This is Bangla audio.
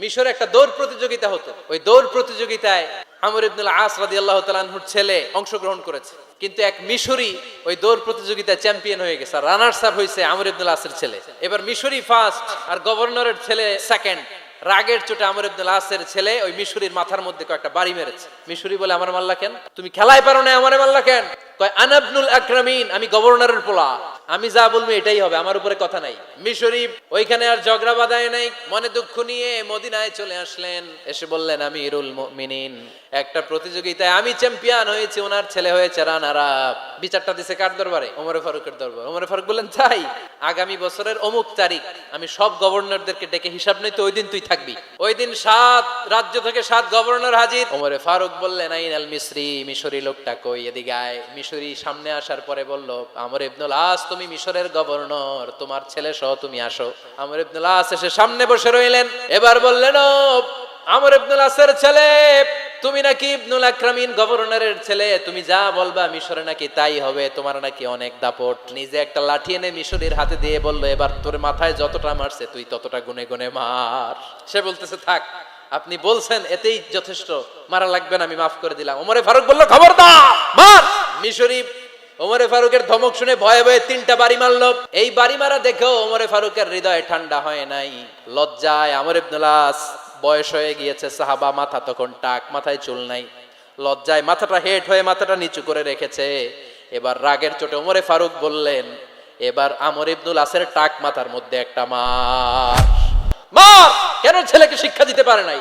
মিশরে একটা দৌড় প্রতিযোগিতা হতো। ওই দৌড় প্রতিযোগিতায় আমর ইবনুল আস রাদিয়াল্লাহু তাআলা আনহুর ছেলে অংশগ্রহণ করেছে, কিন্তু এক মিশরি ওই দৌড় প্রতিযোগিতায় চ্যাম্পিয়ন হয়ে গেছে, রানার্স আপ হয়েছে আমর ইবনুল আসের ছেলে। এবার মিশরি ফার্স্ট আর গভর্নরের ছেলে সেকেন্ড। রাগের চোটে আমর ইবনুল আসের ছেলে ওই মিশরির মাথার মধ্যে কয়েকটা বাড়ি মেরেছে। মিশরি বলে, আমার মাল্লা কেন? তুমি খেলায় পারো না, আমারে মাল্লা কেন? কয়, আনা ইবনুল আকরামিন, আমি গভর্নরের পোলা, আমি যা বলবো এটাই হবে, আমার উপরে কথা নাই। মিশরি ওইখানে আর ঝগড়া বাঁধায় নাই, মনে দুঃখ নিয়ে মদিনায় চলে আসলেন। এসে বললেন, আমিরুল মুমিনিন, একটা প্রতিযোগিতায় আমি চ্যাম্পিয়ন হয়েছি, ওনার ছেলে হয়েছে রানার আপ। বিচারটা দিছে কার দরবারে? ওমরে ফারুকের দরবার। ওমরে ফারুক বললেন, তাই? আগামী বছরের অমুক তারিখ আমি সব গভর্নরদেরকে ডেকে হিসাব নেই, তো ওই দিন তুই থাকবি। ওই দিন 7 রাজ্য থেকে 7 গভর্নর হাজির। ওমরে ফারুক বললেন, আইন আল মিসরি, মিশরি লোকটা কই, এদিকে আয়। মিশরি সামনে আসার পরে বলল, আমর ইবনুল আস, তুমি মিশরের গভর্নর, তোমার ছেলে সহ তুমি আসো। আমর ইবনুল আস এসে সামনে বসে রইলেন। এবার বললেন, ও আমর ইবনুল আসের ছেলে, তুমি নাকি ইবনুল আকরামিন গভর্নরের ছেলে, তুমি যা বলবা মিশরে নাকি তাই হবে, তোমার নাকি অনেক দাপট। নিজে একটা লাঠি এনে মিশরীর হাতে দিয়ে বলল, এবার তোর মাথায় যতটা মারছে তুই ততটা গুনে গুনে মার। সে বলতেছে, থাক, আপনি বলছেন এতেই যথেষ্ট, মারা লাগবে না, আমি মাফ করে দিলাম। ওমরে ফারুক বলল, খবরদার, মার। মিশরী ওমরে ফারুকের ধমক শুনে ভয়ে ভয়ে 3টা বাড়ি মারলো। এই বাড়ি মারা দেখেও ওমরে ফারুকের হৃদয় ঠান্ডা হয় নাই। লজ্জায় আমর ইবনুল আস, বয়স হয়ে গিয়েছে সাহাবা, মাথা তখন টাক, মাথায় চুল নাই, লজ্জায় মাথাটা হেট হয়ে মাথাটা নিচু করে রেখেছে। এবার রাগের চোটে ওমরে ফারুক বললেন, এবার আমর ইবনুল আসের টাক মাথার মধ্যে একটা মার। মার। কেন ছেলেকে শিক্ষা দিতে পারে নাই?